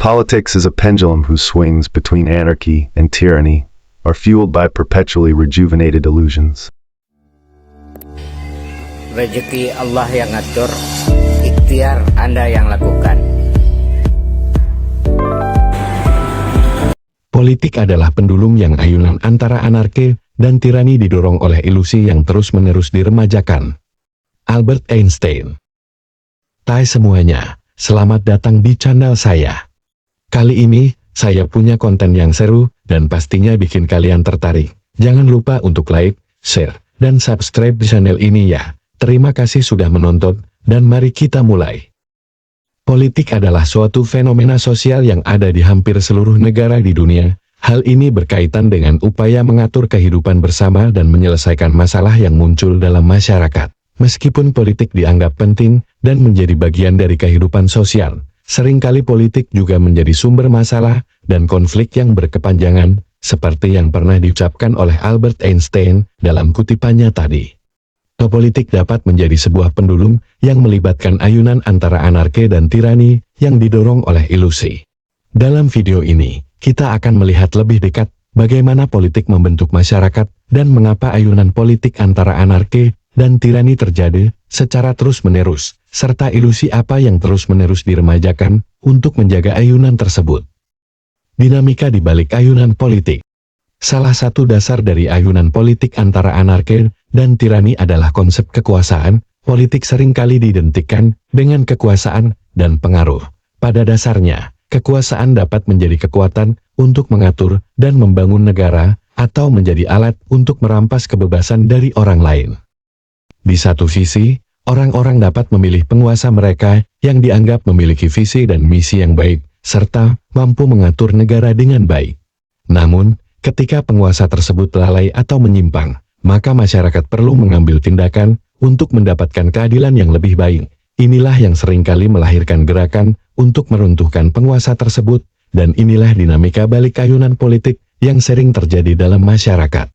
Politics is a pendulum whose swings between anarchy and tyranny are fueled by perpetually rejuvenated illusions. Rezeki Allah yang ngatur, ikhtiar Anda yang lakukan. Politik adalah pendulum yang ayunan antara anarki dan tirani didorong oleh ilusi yang terus-menerus diremajakan. Albert Einstein. Hai semuanya, selamat datang di channel saya. Kali ini, saya punya konten yang seru, dan pastinya bikin kalian tertarik. Jangan lupa untuk like, share, dan subscribe di channel ini ya. Terima kasih sudah menonton, dan mari kita mulai. Politik adalah suatu fenomena sosial yang ada di hampir seluruh negara di dunia. Hal ini berkaitan dengan upaya mengatur kehidupan bersama dan menyelesaikan masalah yang muncul dalam masyarakat. Meskipun politik dianggap penting dan menjadi bagian dari kehidupan sosial, seringkali politik juga menjadi sumber masalah dan konflik yang berkepanjangan, seperti yang pernah diucapkan oleh Albert Einstein dalam kutipannya tadi. Politik dapat menjadi sebuah pendulum yang melibatkan ayunan antara anarki dan tirani yang didorong oleh ilusi. Dalam video ini, kita akan melihat lebih dekat bagaimana politik membentuk masyarakat dan mengapa ayunan politik antara anarki dan tirani terjadi secara terus-menerus, serta ilusi apa yang terus-menerus diremajakan untuk menjaga ayunan tersebut. Dinamika di balik ayunan politik. Salah satu dasar dari ayunan politik antara anarki dan tirani adalah konsep kekuasaan. Politik seringkali diidentikan dengan kekuasaan dan pengaruh. Pada dasarnya, kekuasaan dapat menjadi kekuatan untuk mengatur dan membangun negara, atau menjadi alat untuk merampas kebebasan dari orang lain. Di satu sisi, orang-orang dapat memilih penguasa mereka yang dianggap memiliki visi dan misi yang baik, serta mampu mengatur negara dengan baik. Namun, ketika penguasa tersebut lalai atau menyimpang, maka masyarakat perlu mengambil tindakan untuk mendapatkan keadilan yang lebih baik. Inilah yang seringkali melahirkan gerakan untuk meruntuhkan penguasa tersebut, dan inilah dinamika balik ayunan politik yang sering terjadi dalam masyarakat.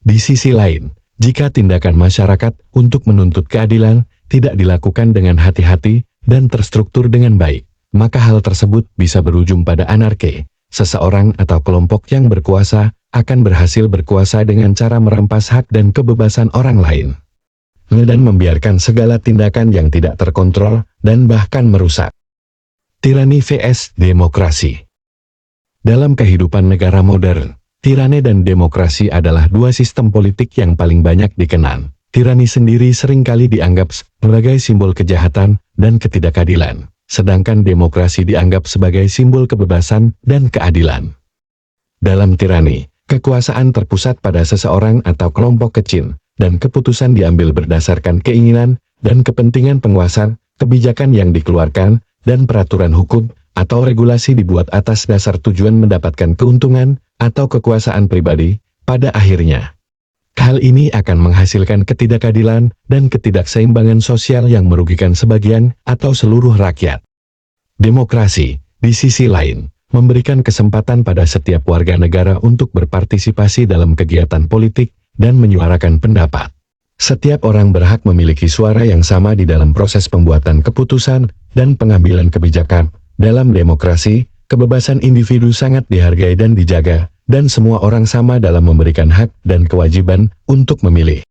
Di sisi lain, jika tindakan masyarakat untuk menuntut keadilan tidak dilakukan dengan hati-hati dan terstruktur dengan baik, maka hal tersebut bisa berujung pada anarki. Seseorang atau kelompok yang berkuasa akan berhasil berkuasa dengan cara merampas hak dan kebebasan orang lain, dan membiarkan segala tindakan yang tidak terkontrol dan bahkan merusak. Tirani vs demokrasi. Dalam kehidupan negara modern, tirani dan demokrasi adalah dua sistem politik yang paling banyak dikenal. Tirani sendiri seringkali dianggap sebagai simbol kejahatan dan ketidakadilan, sedangkan demokrasi dianggap sebagai simbol kebebasan dan keadilan. Dalam tirani, kekuasaan terpusat pada seseorang atau kelompok kecil, dan keputusan diambil berdasarkan keinginan dan kepentingan penguasa. Kebijakan yang dikeluarkan dan peraturan hukum atau regulasi dibuat atas dasar tujuan mendapatkan keuntungan atau kekuasaan pribadi. Pada akhirnya, hal ini akan menghasilkan ketidakadilan dan ketidakseimbangan sosial yang merugikan sebagian atau seluruh rakyat. Demokrasi, di sisi lain, memberikan kesempatan pada setiap warga negara untuk berpartisipasi dalam kegiatan politik dan menyuarakan pendapat. Setiap orang berhak memiliki suara yang sama di dalam proses pembuatan keputusan dan pengambilan kebijakan. Dalam demokrasi, kebebasan individu sangat dihargai dan dijaga, dan semua orang sama dalam memberikan hak dan kewajiban untuk memilih.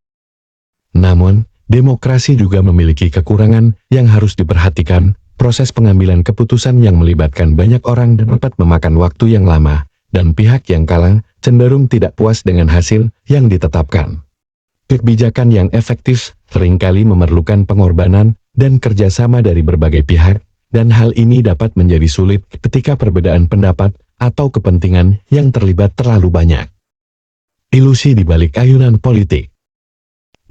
Namun, demokrasi juga memiliki kekurangan yang harus diperhatikan. Proses pengambilan keputusan yang melibatkan banyak orang dapat memakan waktu yang lama, dan pihak yang kalah cenderung tidak puas dengan hasil yang ditetapkan. Kebijakan yang efektif seringkali memerlukan pengorbanan dan kerjasama dari berbagai pihak, dan hal ini dapat menjadi sulit ketika perbedaan pendapat atau kepentingan yang terlibat terlalu banyak. Ilusi di balik ayunan politik.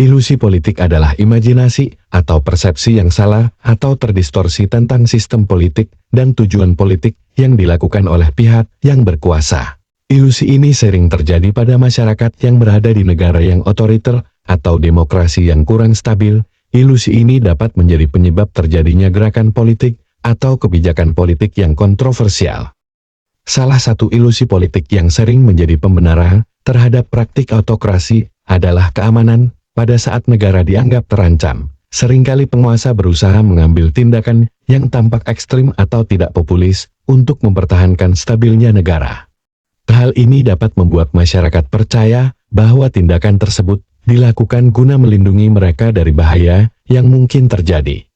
Ilusi politik adalah imajinasi atau persepsi yang salah atau terdistorsi tentang sistem politik dan tujuan politik yang dilakukan oleh pihak yang berkuasa. Ilusi ini sering terjadi pada masyarakat yang berada di negara yang otoriter atau demokrasi yang kurang stabil. Ilusi ini dapat menjadi penyebab terjadinya gerakan politik atau kebijakan politik yang kontroversial. Salah satu ilusi politik yang sering menjadi pembenaran terhadap praktik autokrasi adalah keamanan. Pada saat negara dianggap terancam, seringkali penguasa berusaha mengambil tindakan yang tampak ekstrim atau tidak populis untuk mempertahankan stabilnya negara. Hal ini dapat membuat masyarakat percaya bahwa tindakan tersebut dilakukan guna melindungi mereka dari bahaya yang mungkin terjadi.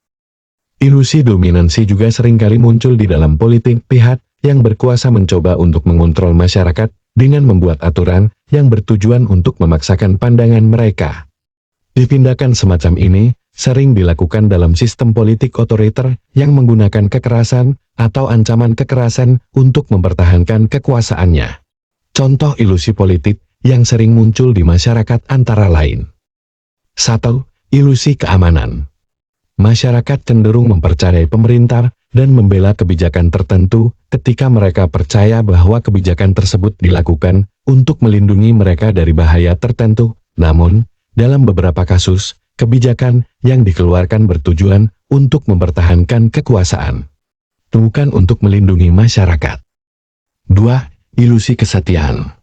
Ilusi dominansi juga seringkali muncul di dalam politik. Pihak yang berkuasa mencoba untuk mengontrol masyarakat dengan membuat aturan yang bertujuan untuk memaksakan pandangan mereka. Tindakan semacam ini sering dilakukan dalam sistem politik otoriter yang menggunakan kekerasan atau ancaman kekerasan untuk mempertahankan kekuasaannya. Contoh ilusi politik yang sering muncul di masyarakat antara lain. 1. Ilusi keamanan. Masyarakat cenderung mempercayai pemerintah dan membela kebijakan tertentu ketika mereka percaya bahwa kebijakan tersebut dilakukan untuk melindungi mereka dari bahaya tertentu. Namun, dalam beberapa kasus, kebijakan yang dikeluarkan bertujuan untuk mempertahankan kekuasaan, bukan untuk melindungi masyarakat. 2. Ilusi kesetiaan.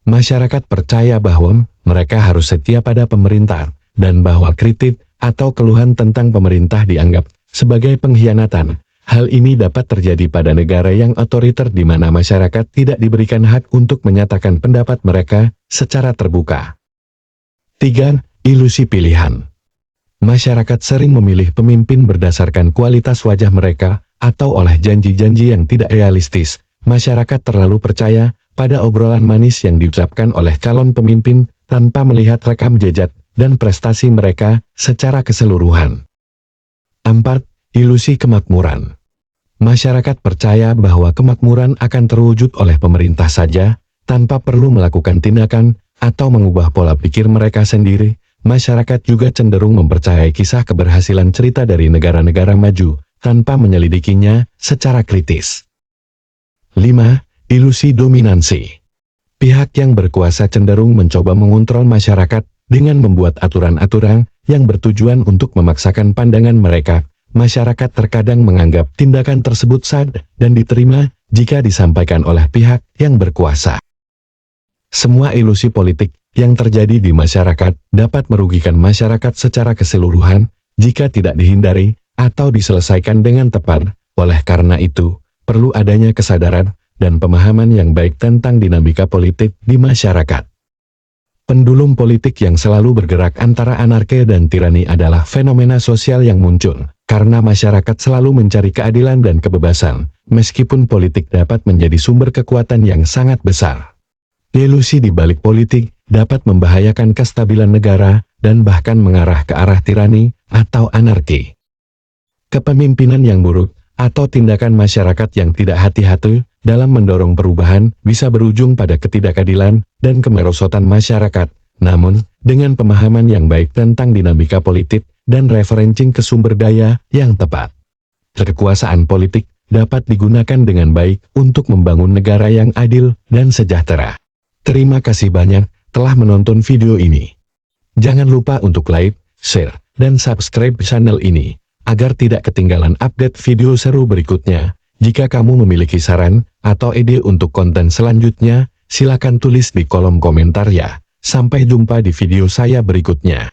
Masyarakat percaya bahwa mereka harus setia pada pemerintah, dan bahwa kritik atau keluhan tentang pemerintah dianggap sebagai pengkhianatan. Hal ini dapat terjadi pada negara yang otoriter di mana masyarakat tidak diberikan hak untuk menyatakan pendapat mereka secara terbuka. 3. Ilusi pilihan. Masyarakat sering memilih pemimpin berdasarkan kualitas wajah mereka atau oleh janji-janji yang tidak realistis. Masyarakat terlalu percaya pada obrolan manis yang diucapkan oleh calon pemimpin tanpa melihat rekam jejak dan prestasi mereka secara keseluruhan. 4. Ilusi kemakmuran. Masyarakat percaya bahwa kemakmuran akan terwujud oleh pemerintah saja, tanpa perlu melakukan tindakan atau mengubah pola pikir mereka sendiri. Masyarakat juga cenderung mempercayai kisah keberhasilan cerita dari negara-negara maju, tanpa menyelidikinya secara kritis. 5. Ilusi dominansi. Pihak yang berkuasa cenderung mencoba mengontrol masyarakat dengan membuat aturan-aturan yang bertujuan untuk memaksakan pandangan mereka. Masyarakat terkadang menganggap tindakan tersebut sah dan diterima jika disampaikan oleh pihak yang berkuasa. Semua ilusi politik yang terjadi di masyarakat dapat merugikan masyarakat secara keseluruhan jika tidak dihindari atau diselesaikan dengan tepat. Oleh karena itu, perlu adanya kesadaran dan pemahaman yang baik tentang dinamika politik di masyarakat. Pendulum politik yang selalu bergerak antara anarki dan tirani adalah fenomena sosial yang muncul karena masyarakat selalu mencari keadilan dan kebebasan, meskipun politik dapat menjadi sumber kekuatan yang sangat besar. Ilusi di balik politik dapat membahayakan kestabilan negara dan bahkan mengarah ke arah tirani atau anarki. Kepemimpinan yang buruk atau tindakan masyarakat yang tidak hati-hati dalam mendorong perubahan bisa berujung pada ketidakadilan dan kemerosotan masyarakat. Namun, dengan pemahaman yang baik tentang dinamika politik dan referensi ke sumber daya yang tepat, kekuasaan politik dapat digunakan dengan baik untuk membangun negara yang adil dan sejahtera. Terima kasih banyak telah menonton video ini. Jangan lupa untuk like, share, dan subscribe channel ini, agar tidak ketinggalan update video seru berikutnya. Jika kamu memiliki saran atau ide untuk konten selanjutnya, silakan tulis di kolom komentar ya. Sampai jumpa di video saya berikutnya.